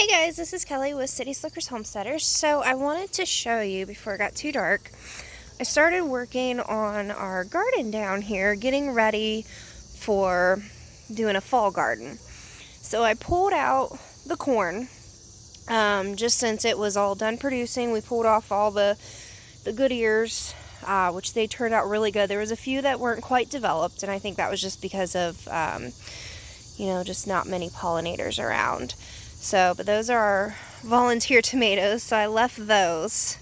Hey guys, this is Kelly with City Slickers Homesteaders. So I wanted to show you before it got too dark. I started working on our garden down here, getting ready for doing a fall garden. So I pulled out the corn, just since it was all done producing. We pulled off all the good ears, which they turned out really good. There was a few that weren't quite developed, and I think that was just because of, just not many pollinators around. So, but those are our volunteer tomatoes, so I left those.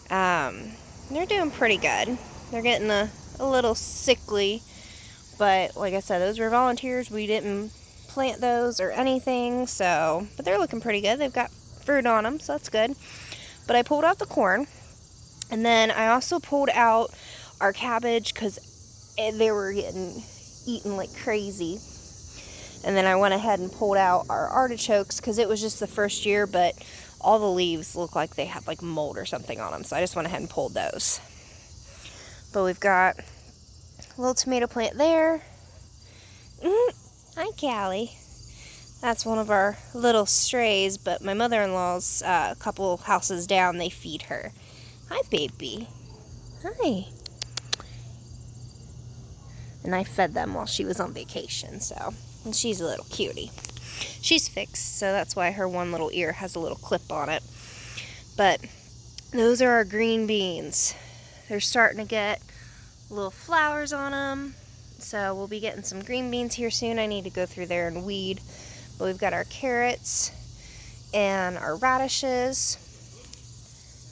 They're doing pretty good. They're getting a little sickly, but like I said, those were volunteers. We didn't plant those or anything, so, but they're looking pretty good. They've got fruit on them, so that's good. But I pulled out the corn, and then I also pulled out our cabbage because they were getting eaten like crazy. And then I went ahead and pulled out our artichokes because it was just the first year, but all the leaves look like they had like mold or something on them. So I just went ahead and pulled those. But we've got a little tomato plant there. Hi, Callie. That's one of our little strays, but my mother-in-law's a couple houses down, they feed her. Hi, baby. Hi. And I fed them while she was on vacation, so... And she's a little cutie. She's fixed, so that's why her one little ear has a little clip on it. But those are our green beans. They're starting to get little flowers on them. So we'll be getting some green beans here soon. I need to go through there and weed. But we've got our carrots and our radishes.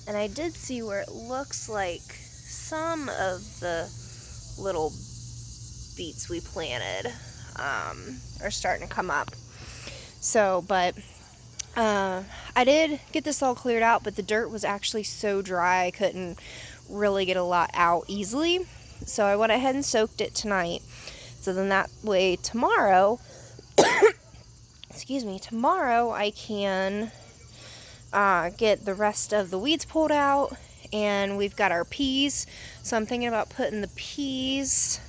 And I did see where it looks like some of the little beets we planted are starting to come up. So, but I did get this all cleared out, but the dirt was actually so dry I couldn't really get a lot out easily. So I went ahead and soaked it tonight. So then that way tomorrow, tomorrow I can get the rest of the weeds pulled out. And we've got our peas. So I'm thinking about putting the peas,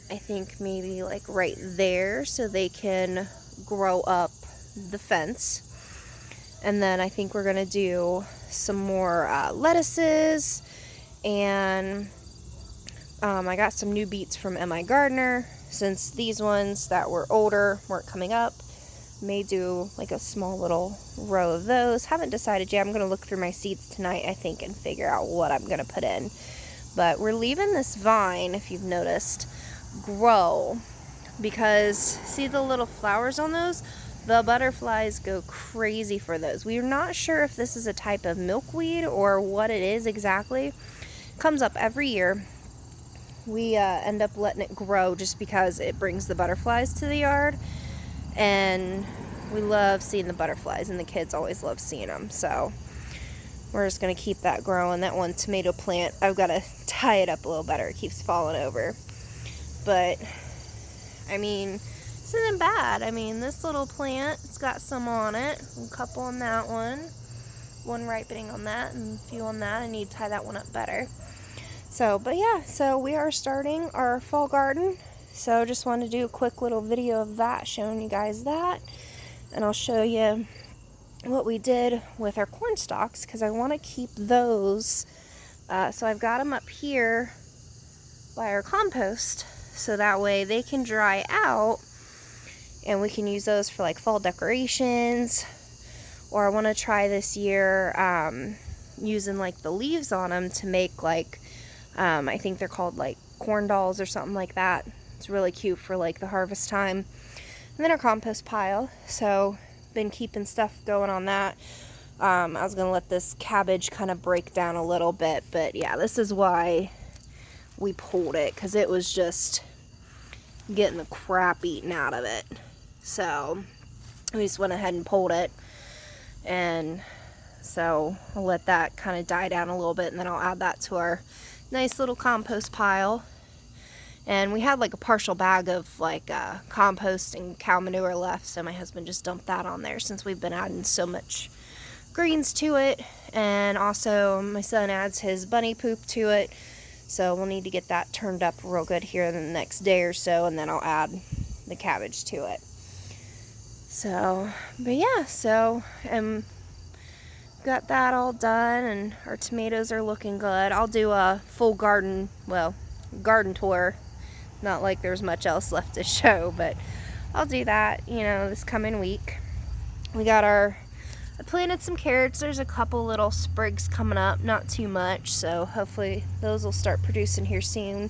I think maybe like right there so they can grow up the fence. And then I think we're gonna do some more lettuces, and I got some new beets from M.I. Gardener, since these ones that were older weren't coming up. May do like a small little row of those. Haven't decided yet. I'm gonna look through my seeds tonight, I think, and figure out what I'm gonna put in. But we're leaving this vine, if you've noticed, grow, because see the little flowers on those? The butterflies go crazy for those. We're not sure if this is a type of milkweed or what it is exactly. It comes up every year. We end up letting it grow just because it brings the butterflies to the yard, and we love seeing the butterflies, and the kids always love seeing them. So we're just going to keep that growing. That one tomato plant, I've got to tie it up a little better. It keeps falling over. But, I mean, this isn't bad. I mean, this little plant, it's got some on it. A couple on that one ripening on that, and a few on that. I need to tie that one up better. So, but yeah, so we are starting our fall garden. So just wanted to do a quick little video of that, showing you guys that. And I'll show you what we did with our corn stalks, because I want to keep those. So I've got them up here by our compost, so that way they can dry out and we can use those for like fall decorations. Or I want to try this year using like the leaves on them to make like I think they're called like corn dolls or something like that. It's really cute for like the harvest time. And then our compost pile. So been keeping stuff going on that. I was gonna let this cabbage kind of break down a little bit, but yeah, this is why we pulled it, because it was just getting the crap eaten out of it. So we just went ahead and pulled it, and so I'll let that kind of die down a little bit, and then I'll add that to our nice little compost pile. And we had like a partial bag of like compost and cow manure left, so my husband just dumped that on there since we've been adding so much greens to it. And also my son adds his bunny poop to it. So we'll need to get that turned up real good here in the next day or so, and then I'll add the cabbage to it. So, but yeah, so got that all done, and our tomatoes are looking good. I'll do a full garden tour. Not like there's much else left to show, but I'll do that, this coming week. I planted some carrots. There's a couple little sprigs coming up, not too much, so hopefully those will start producing here soon.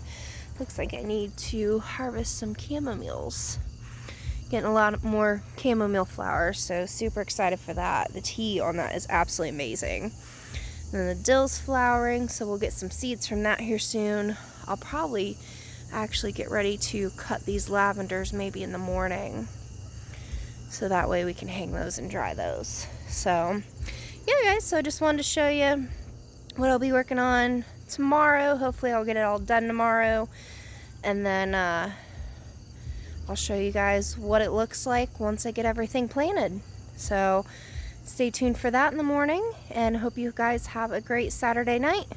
Looks like I need to harvest some chamomiles. Getting a lot more chamomile flowers, so super excited for that. The tea on that is absolutely amazing. And then the dill's flowering, so we'll get some seeds from that here soon. I'll probably actually get ready to cut these lavenders maybe in the morning, so that way we can hang those and dry those. So yeah guys, so I just wanted to show you what I'll be working on tomorrow. Hopefully I'll get it all done tomorrow, and then I'll show you guys what it looks like once I get everything planted. So stay tuned for that in the morning, and hope you guys have a great Saturday night.